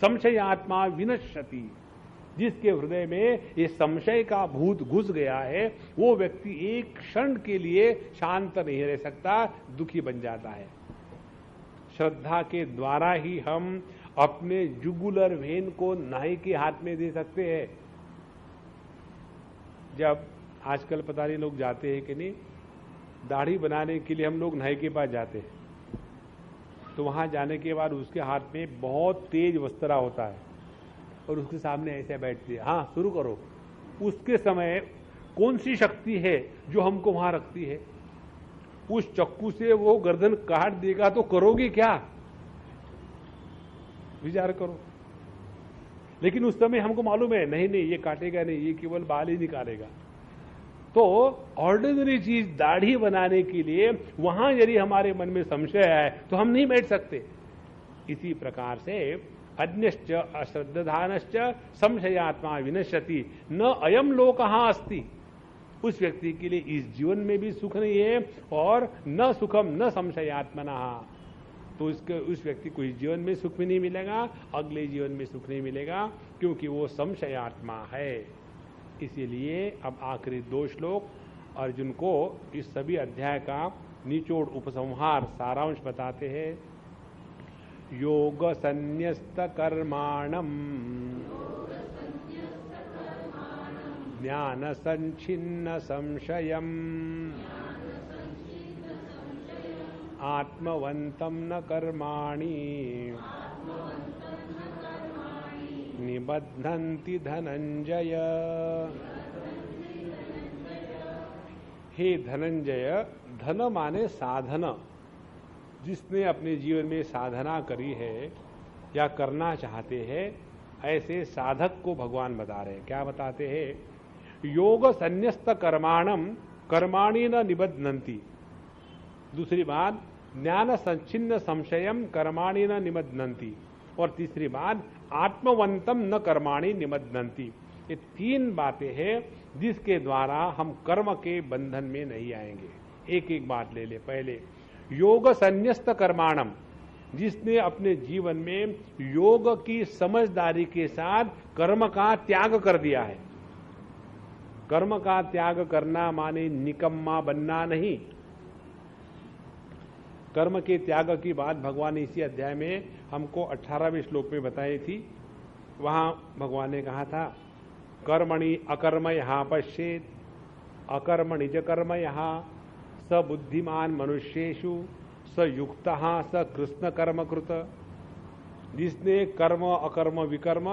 संशयात्मा विनश्यति। जिसके हृदय में ये संशय का भूत घुस गया है वो व्यक्ति एक क्षण के लिए शांत नहीं रह सकता, दुखी बन जाता है। श्रद्धा के द्वारा ही हम अपने जुगुलर वेन को नाई के हाथ में दे सकते हैं। जब आजकल पता नहीं लोग जाते हैं कि नहीं, दाढ़ी बनाने के लिए हम लोग नाई के पास जाते हैं, तो वहां जाने के बाद उसके हाथ में बहुत तेज वस्त्रा होता है और उसके सामने ऐसे बैठती है, हाँ शुरू करो। उसके समय कौन सी शक्ति है जो हमको वहां रखती है? उस चक्कू से वो गर्दन काट देगा तो करोगे क्या? विचार करो। लेकिन उस समय हमको मालूम है नहीं नहीं ये काटेगा नहीं, ये केवल बाल ही निकालेगा। तो ऑर्डिनरी चीज दाढ़ी बनाने के लिए वहां यदि हमारे मन में संशय है तो हम नहीं बैठ सकते। इसी प्रकार से अन्यश्च अश्रद्धानश्च संशयात्मा विनश्यति न अयम लोकः अस्ति। उस व्यक्ति के लिए इस जीवन में भी सुख नहीं है और न सुखम न संशयात्मना। तो उस व्यक्ति को इस जीवन में सुख भी नहीं मिलेगा, अगले जीवन में सुख नहीं मिलेगा, क्योंकि वो संशयात्मा है। इसीलिए अब आखिरी 2 श्लोक अर्जुन को इस सभी अध्याय का निचोड़ उपसंहार सारांश बताते हैं। योग संन्यस्त कर्माणम ज्ञान संच्छिन्न संशयम आत्मवंतम न कर्माणि निबध्नन्ति धनंजय। हे धनंजय, धन माने साधन। जिसने अपने जीवन में साधना करी है या करना चाहते हैं, ऐसे साधक को भगवान बता रहे हैं। क्या बताते हैं? योग संन्यस्त कर्माणम कर्माणि न निबध्नन्ति। दूसरी बात, ज्ञान संच्छिन्न संशयम कर्माणि न निबध्नन्ति। और तीसरी बात, आत्मवंतम न कर्माणि निबध्नन्ति। ये 3 बातें हैं जिसके द्वारा हम कर्म के बंधन में नहीं आएंगे। एक एक बात ले ले। पहले योग संन्यस्त कर्माणम, जिसने अपने जीवन में योग की समझदारी के साथ कर्म का त्याग कर दिया है। कर्म का त्याग करना माने निकम्मा बनना नहीं। कर्म के त्याग की बात भगवान ने इसी अध्याय में हमको 18वें श्लोक में बताई थी। वहां भगवान ने कहा था, कर्मणि अकर्म यहां पश्येत अकर्मणि च कर्म यहां स बुद्धिमान मनुष्येषु स युक्तः स कृष्ण कर्म कृत। जिसने कर्म अकर्म विकर्म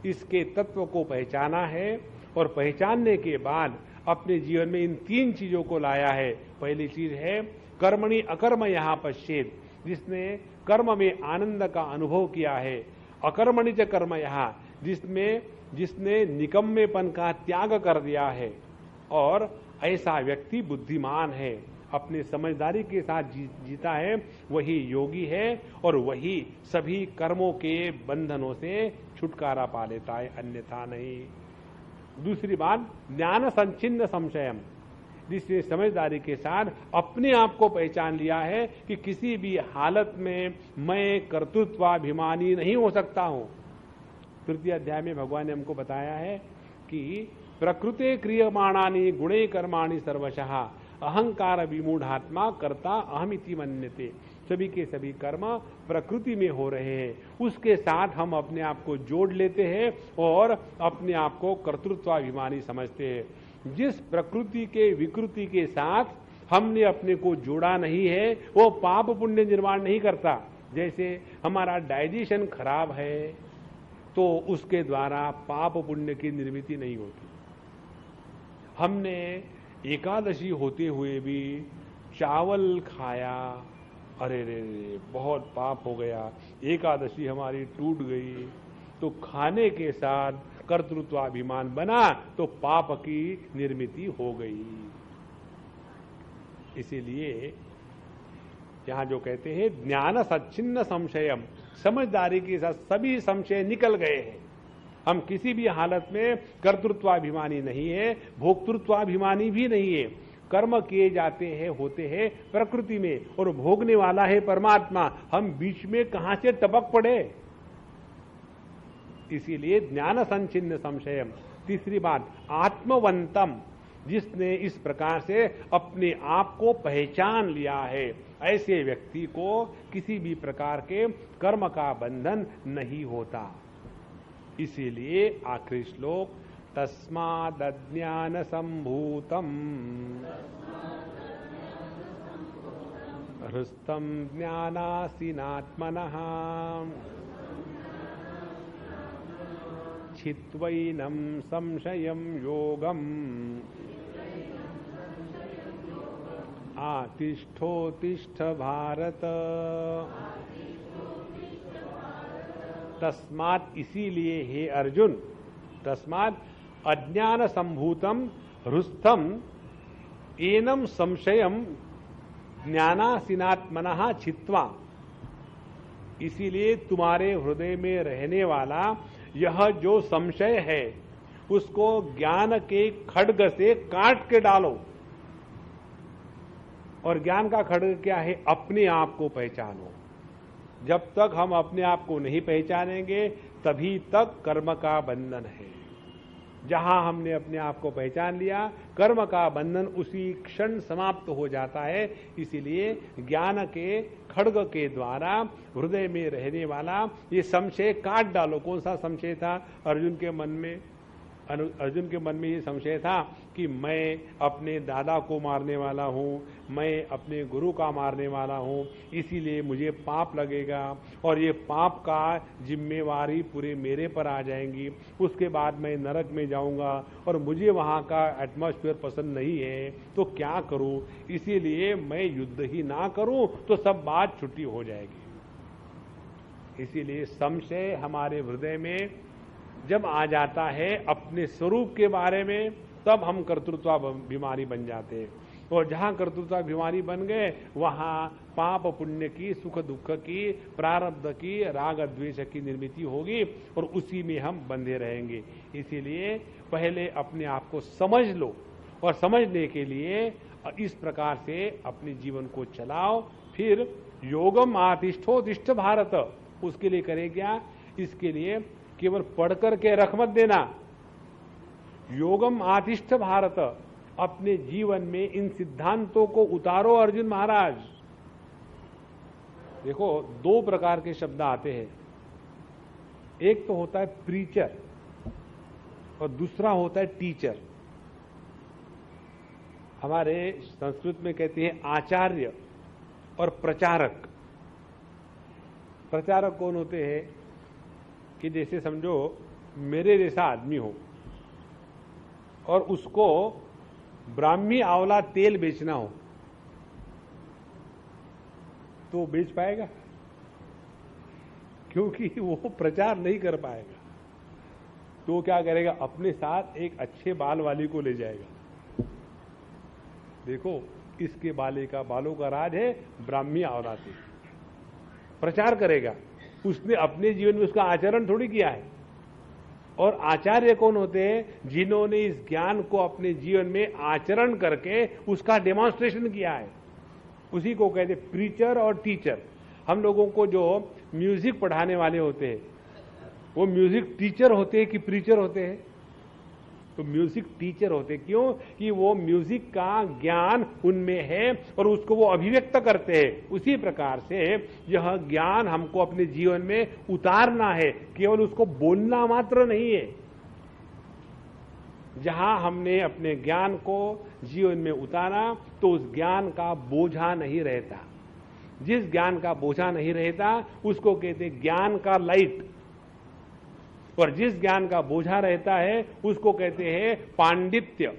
इसके तत्व को पहचाना है और पहचानने के बाद अपने जीवन में इन 3 चीजों को लाया है। पहली चीज है कर्मणि अकर्म यहां पश्येत, जिसने कर्म में आनंद का अनुभव किया है। अकर्मणि च कर्म यहां, जिसने निकम्मेपन का त्याग कर दिया है। और ऐसा व्यक्ति बुद्धिमान है, अपने समझदारी के साथ जीता है, वही योगी है और वही सभी कर्मों के बंधनों से छुटकारा पा लेता है, अन्यथा नहीं। दूसरी बात, ज्ञान संच्छिन्न संशयम, जिसने समझदारी के साथ अपने आप को पहचान लिया है कि किसी भी हालत में मैं कर्तृत्वाभिमानी नहीं हो सकता हूं। तृतीय अध्याय में भगवान ने हमको बताया है कि प्रकृते क्रियमाणानि गुणे कर्माणि सर्वशः अहंकार विमूढ़ात्मा कर्ता अहमिति मन्यते। सभी के सभी कर्म प्रकृति में हो रहे हैं, उसके साथ हम अपने आप को जोड़ लेते हैं और अपने आप को कर्तृत्वाभिमानी समझते हैं। जिस प्रकृति के विकृति के साथ हमने अपने को जोड़ा नहीं है वो पाप पुण्य निर्माण नहीं करता। जैसे हमारा डाइजेशन खराब है तो उसके द्वारा पाप पुण्य की निर्मित नहीं होती। हमने एकादशी होते हुए भी चावल खाया, अरे रे रे बहुत पाप हो गया, एकादशी हमारी टूट गई। तो खाने के साथ कर्तृत्वाभिमान बना तो पाप की निर्मिति हो गई। इसीलिए यहां जो कहते हैं ज्ञान सच्छिन्न संशयम, समझदारी के साथ सभी संशय निकल गए हैं। हम किसी भी हालत में कर्तृत्वाभिमानी नहीं है, भोक्तृत्वाभिमानी भी नहीं है। कर्म किए जाते हैं, होते हैं प्रकृति में और भोगने वाला है परमात्मा। हम बीच में कहां से टपक पड़े? इसीलिए ज्ञान संचिन्न संशयम। तीसरी बात, आत्मवंतम, जिसने इस प्रकार से अपने आप को पहचान लिया है, ऐसे व्यक्ति को किसी भी प्रकार के कर्म का बंधन नहीं होता। इसीलिए आखिरी श्लोक, तस्मादज्ञान संभूतम हृस्तम ज्ञानासीनात्मनः छित्वैनं संशयं योगम् आतिष्ठोतिष्ठ भारत। तस्मात्, इसीलिए हे अर्जुन, तस्मात् अज्ञान संभूतम हृस्थम एनम संशयम ज्ञानासीनात्मनः छित्वा, इसीलिए तुम्हारे हृदय में रहने वाला यह जो संशय है उसको ज्ञान के खड्ग से काट के डालो। और ज्ञान का खड्ग क्या है? अपने आप को पहचानो। जब तक हम अपने आप को नहीं पहचानेंगे तभी तक कर्म का बंधन है। जहां हमने अपने आप को पहचान लिया, कर्म का बंधन उसी क्षण समाप्त हो जाता है। इसीलिए ज्ञान के खड्ग के द्वारा हृदय में रहने वाला ये संशय काट डालो। कौन सा संशय था अर्जुन के मन में? अर्जुन के मन में ये संशय था कि मैं अपने दादा को मारने वाला हूँ, मैं अपने गुरु का मारने वाला हूँ, इसीलिए मुझे पाप लगेगा और ये पाप का जिम्मेवारी पूरे मेरे पर आ जाएंगी। उसके बाद मैं नरक में जाऊँगा और मुझे वहाँ का एटमॉस्फेयर पसंद नहीं है, तो क्या करूँ? इसीलिए मैं युद्ध ही ना करूँ तो सब बात छुट्टी हो जाएगी। इसीलिए संशय हमारे हृदय में जब आ जाता है अपने स्वरूप के बारे में, तब हम कर्तृत्वाभिमानी बन जाते हैं। और जहां कर्तृत्वाभिमानी बन गए वहां पाप पुण्य की, सुख दुख की, प्रारब्ध की, राग द्वेष की निर्मिति होगी और उसी में हम बंधे रहेंगे। इसीलिए पहले अपने आप को समझ लो और समझने के लिए इस प्रकार से अपने जीवन को चलाओ। फिर योगम आतिष्ठोतिष्ठ भारत, उसके लिए करें क्या? इसके लिए केवल पढ़कर के रख मत देना। योगम आतिष्ठ भारत, अपने जीवन में इन सिद्धांतों को उतारो अर्जुन महाराज। देखो, दो प्रकार के शब्द आते हैं। एक तो होता है प्रीचर और दूसरा होता है टीचर। हमारे संस्कृत में कहते हैं आचार्य और प्रचारक। प्रचारक कौन होते हैं? कि जैसे समझो मेरे जैसा आदमी हो और उसको ब्राह्मी आंवला तेल बेचना हो, तो बेच पाएगा? क्योंकि वो प्रचार नहीं कर पाएगा। तो क्या करेगा? अपने साथ एक अच्छे बाल वाली को ले जाएगा। देखो, इसके बालों का राज है ब्राह्मी आंवला तेल। प्रचार करेगा, उसने अपने जीवन में उसका आचरण थोड़ी किया है। और आचार्य कौन होते हैं? जिन्होंने इस ज्ञान को अपने जीवन में आचरण करके उसका डेमोन्स्ट्रेशन किया है, उसी को कहते हैं प्रीचर और टीचर। हम लोगों को जो म्यूजिक पढ़ाने वाले होते हैं वो म्यूजिक टीचर होते हैं कि प्रीचर होते हैं? तो म्यूजिक टीचर होते। क्यों? कि वो म्यूजिक का ज्ञान उनमें है और उसको वो अभिव्यक्त करते हैं। उसी प्रकार से यह ज्ञान हमको अपने जीवन में उतारना है, केवल उसको बोलना मात्र नहीं है। जहां हमने अपने ज्ञान को जीवन में उतारा तो उस ज्ञान का बोझा नहीं रहता। जिस ज्ञान का बोझा नहीं रहता उसको कहते हैं ज्ञान का लाइट, और जिस ज्ञान का बोझा रहता है उसको कहते हैं पांडित्य।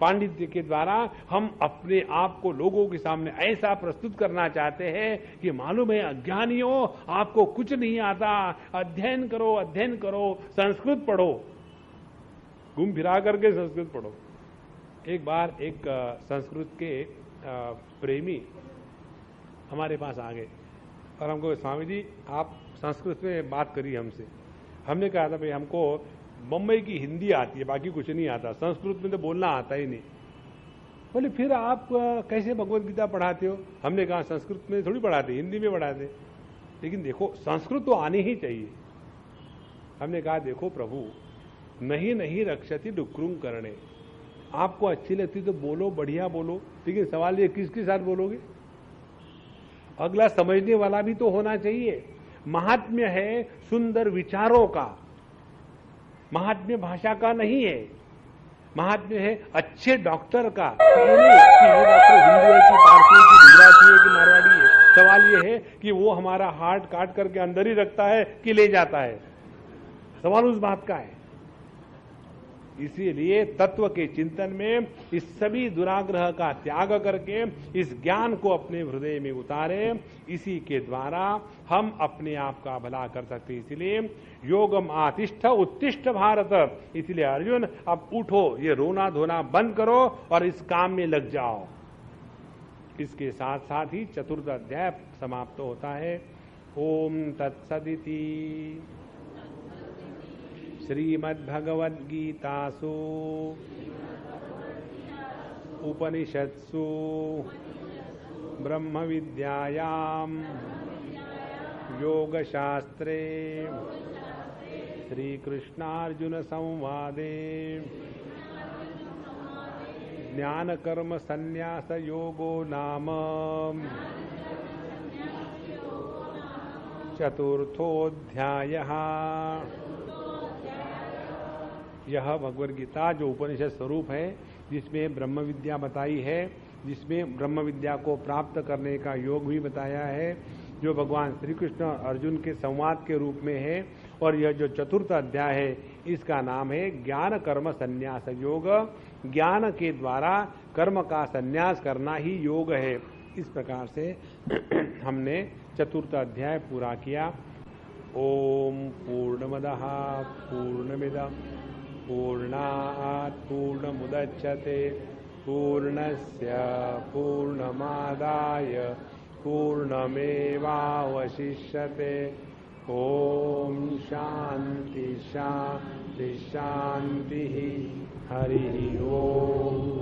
पांडित्य के द्वारा हम अपने आप को लोगों के सामने ऐसा प्रस्तुत करना चाहते हैं कि मालूम है अज्ञानियों, आपको कुछ नहीं आता, अध्ययन करो, अध्ययन करो, संस्कृत पढ़ो, घूम फिरा करके संस्कृत पढ़ो। एक बार एक संस्कृत के प्रेमी हमारे पास आ गए और हमको, स्वामी जी आप संस्कृत में बात करिए हमसे। हमने कहा था भाई हमको बम्बई की हिंदी आती है, बाकी कुछ नहीं आता, संस्कृत में तो बोलना आता ही नहीं। बोले फिर आप कैसे भगवत गीता पढ़ाते हो? हमने कहा संस्कृत में थोड़ी पढ़ाते, हिंदी में पढ़ाते। लेकिन देखो, संस्कृत तो आनी ही चाहिए। हमने कहा देखो प्रभु, नहीं रक्षति डुक्रुम करने, आपको अच्छी लगती तो बोलो, बढ़िया बोलो, लेकिन सवाल ये किसके साथ बोलोगे? अगला समझने वाला भी तो होना चाहिए। महात्म्य है सुंदर विचारों का, महात्म्य भाषा का नहीं है। महात्म्य है अच्छे डॉक्टर का, ये डॉक्टर हिंदू है कि पारसी है कि गुजराती है कि मारवाड़ी है। सवाल ये है कि वो हमारा हार्ट काट करके अंदर ही रखता है कि ले जाता है, सवाल उस बात का है। इसीलिए तत्व के चिंतन में इस सभी दुराग्रह का त्याग करके इस ज्ञान को अपने हृदय में उतारें, इसी के द्वारा हम अपने आप का भला कर सकते हैं। इसलिए योगम आतिष्ठ उत्तिष्ठ भारत, इसलिए अर्जुन अब उठो, ये रोना धोना बंद करो और इस काम में लग जाओ। इसके साथ साथ ही चतुर्थ अध्याय समाप्त होता है। ओम तत्सदिति श्रीमद्भगवद्गीतासु उपनिषत्सु ब्रह्म विद्यायां योगशास्त्रे श्रीकृष्णार्जुन संवादे ज्ञान कर्म संन्यास योगो नाम चतुर्थोऽध्यायः। यह भगवद गीता जो उपनिषद स्वरूप है, जिसमें ब्रह्म विद्या बताई है, जिसमें ब्रह्म विद्या को प्राप्त करने का योग भी बताया है, जो भगवान श्री कृष्ण और अर्जुन के संवाद के रूप में है। और यह जो चतुर्थ अध्याय है, इसका नाम है ज्ञान कर्म संन्यास योग। ज्ञान के द्वारा कर्म का संन्यास करना ही योग है। इस प्रकार से हमने चतुर्थ अध्याय पूरा किया। ओम पूर्णमदः पूर्णमिदं पूर्णात् पूर्णमुदच्यते पूर्णस्य पूर्णमादाय पूर्णमेवावशिष्यते। ओम शांति शांति शांति। हरि ओम।